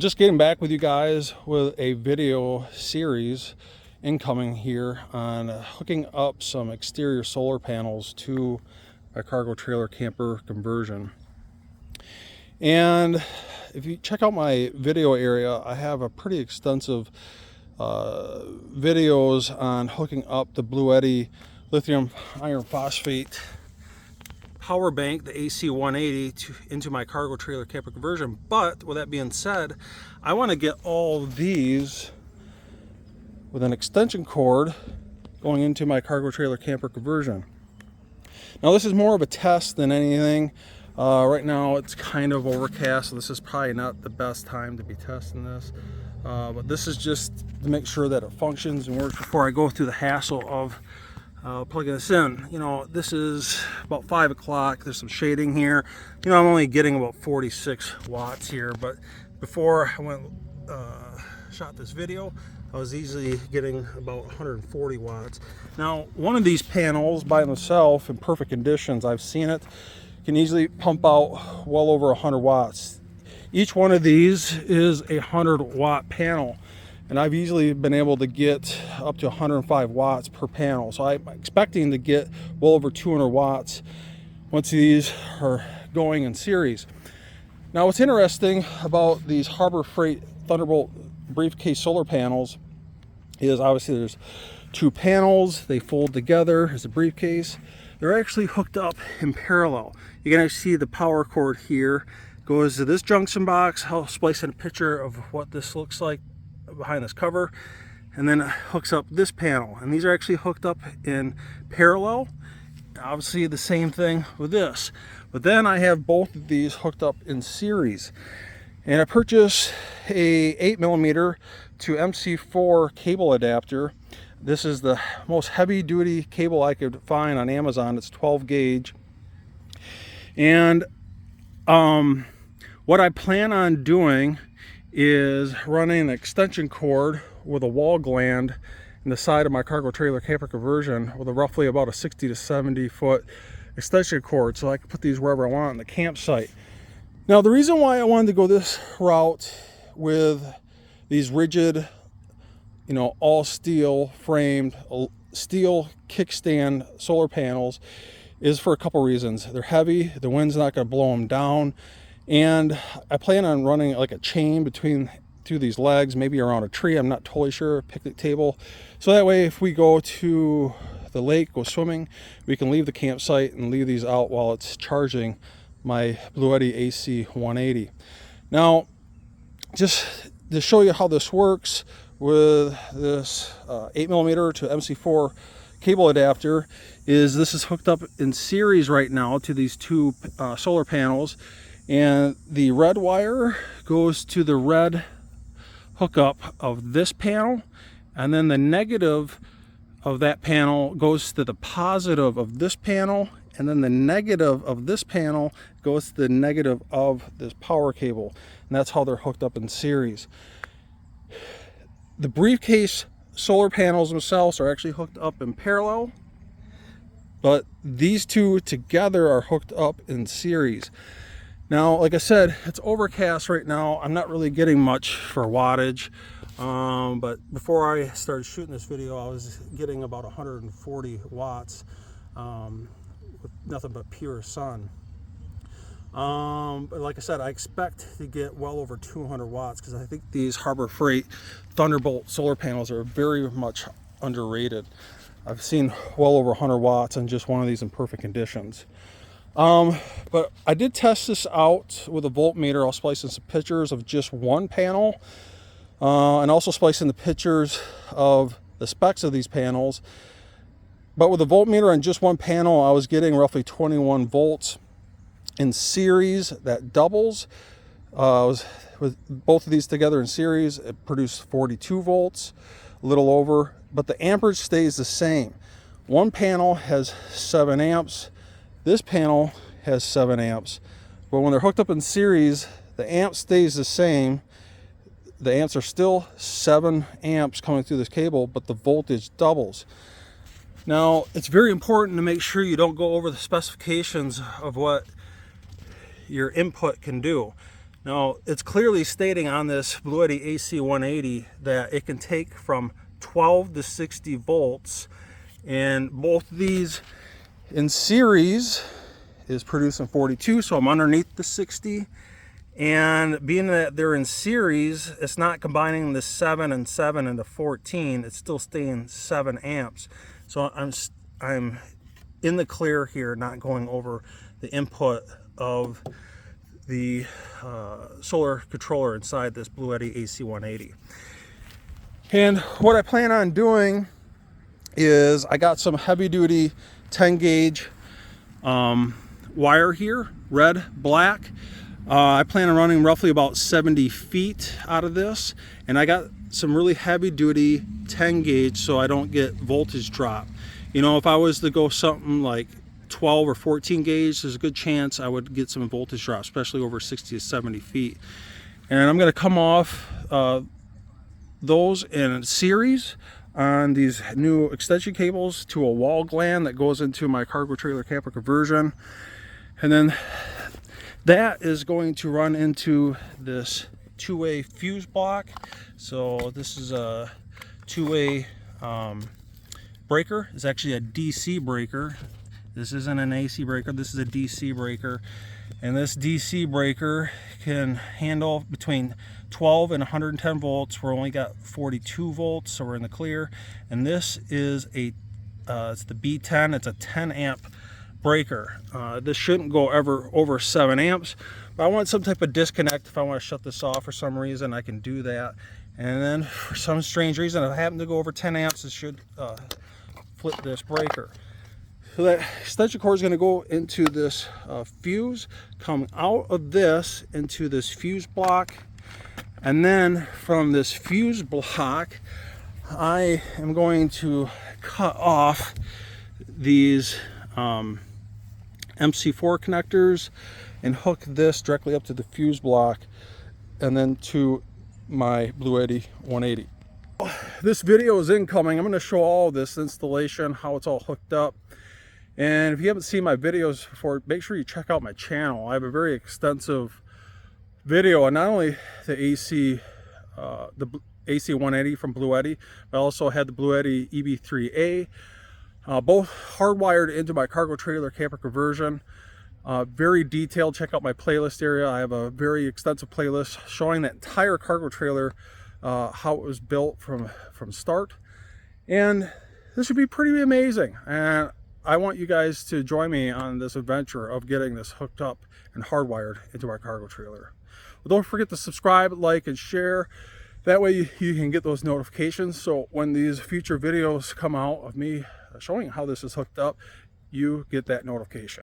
just getting back with you guys with a video series incoming here on hooking up some exterior solar panels to a cargo trailer camper conversion. And if you check out my video area, I have a pretty extensive videos on hooking up the bluetti lithium iron phosphate power bank, the AC180, into my cargo trailer camper conversion. But with that being said, I want to get all these with an extension cord going into my cargo trailer camper conversion. Now this is more of a test than anything. Right now it's kind of overcast, so this is probably not the best time to be testing this. But this is just to make sure that it functions and works before I go through the hassle of plugging this in. You know, this is about 5 o'clock. There's some shading here. You know, I'm only getting about 46 watts here, but before I went shot this video, I was easily getting about 140 watts. Now, one of these panels by themselves in perfect conditions, I've seen it, can easily pump out well over 100 watts. Each one of these is a 100-watt panel, and I've easily been able to get up to 105 watts per panel. So I'm expecting to get well over 200 watts once these are going in series. Now, what's interesting about these Harbor Freight Thunderbolt briefcase solar panels is obviously there's two panels, they fold together as a briefcase. They're actually hooked up in parallel. You can actually see the power cord here goes to this junction box. I'll splice in a picture of what this looks like behind this cover, and then it hooks up this panel, and these are actually hooked up in parallel. Obviously the same thing with this, but then I have both of these hooked up in series. And I purchased a 8mm to MC4 cable adapter. This is the most heavy duty cable I could find on Amazon. It's 12 gauge. And what I plan on doing is running an extension cord with a wall gland in the side of my cargo trailer camper conversion with a roughly about a 60 to 70 foot extension cord, so I can put these wherever I want in the campsite. Now, the reason why I wanted to go this route with these rigid, you know, all steel framed, steel kickstand solar panels is for a couple reasons. They're heavy, the wind's not going to blow them down, and I plan on running like a chain between two of these legs, maybe around a tree, I'm not totally sure, picnic table. So that way if we go to the lake, go swimming, we can leave the campsite and leave these out while it's charging my bluetti AC180. Now, just to show you how this works with this 8mm to MC4 cable adapter, is this is hooked up in series right now to these two solar panels, and the red wire goes to the red hookup of this panel, and then the negative of that panel goes to the positive of this panel, and then the negative of this panel goes to the negative of this power cable, and that's how they're hooked up in series. The briefcase solar panels themselves are actually hooked up in parallel, but these two together are hooked up in series. Now, like I said, it's overcast right now. I'm not really getting much for wattage, but before I started shooting this video, I was getting about 140 watts with nothing but pure sun. But like I said, I expect to get well over 200 watts because I think these Harbor Freight Thunderbolt solar panels are very much underrated. I've seen well over 100 watts on just one of these in perfect conditions. But I did test this out with a voltmeter. I'll splice in some pictures of just one panel, and also splice in the pictures of the specs of these panels. But with a voltmeter on just one panel, I was getting roughly 21 volts. In series, that doubles. With both of these together in series, it produced 42 volts, a little over, but the amperage stays the same. One panel has 7 amps. This panel has 7 amps. But when they're hooked up in series, the amp stays the same. The amps are still 7 amps coming through this cable, but the voltage doubles. Now, it's very important to make sure you don't go over the specifications of what your input can do. Now, it's clearly stating on this Bluetti AC180 that it can take from 12 to 60 volts, and both these in series is producing 42, so I'm underneath the 60. And being that they're in series, it's not combining the 7 and 7 into 14, it's still staying 7 amps. So I'm in the clear here, not going over the input of the solar controller inside this Bluetti AC180. And what I plan on doing is I got some heavy duty 10 gauge wire here, red, black. I plan on running roughly about 70 feet out of this, and I got some really heavy duty 10 gauge so I don't get voltage drop. You know, if I was to go something like 12 or 14 gauge, there's a good chance I would get some voltage drop, especially over 60 to 70 feet. And I'm going to come off those in series on these new extension cables to a wall gland that goes into my cargo trailer camper conversion. And then that is going to run into this two-way fuse block. So this is a two-way breaker. It's actually a DC breaker. This isn't an AC breaker, this is a DC breaker. And this DC breaker can handle between 12 and 110 volts. We're only got 42 volts, so we're in the clear. And this is it's the B10, it's a 10 amp breaker. This shouldn't go ever over 7 amps, but I want some type of disconnect. If I want to shut this off for some reason, I can do that. And then for some strange reason, if I happen to go over 10 amps, it should flip this breaker. So that extension cord is going to go into this fuse, come out of this into this fuse block, and then from this fuse block I am going to cut off these MC4 connectors and hook this directly up to the fuse block and then to my Bluetti 180. This video is incoming. I'm going to show all this installation, how it's all hooked up. And if you haven't seen my videos before, make sure you check out my channel. I have a very extensive video on not only the AC180 from Bluetti, but I also had the Bluetti EB3A, both hardwired into my cargo trailer camper conversion. Very detailed. Check out my playlist area. I have a very extensive playlist showing that entire cargo trailer, how it was built from start. And this should be pretty amazing. And I want you guys to join me on this adventure of getting this hooked up and hardwired into our cargo trailer. Well, don't forget to subscribe, like, and share. That way you can get those notifications. So when these future videos come out of me showing how this is hooked up, you get that notification.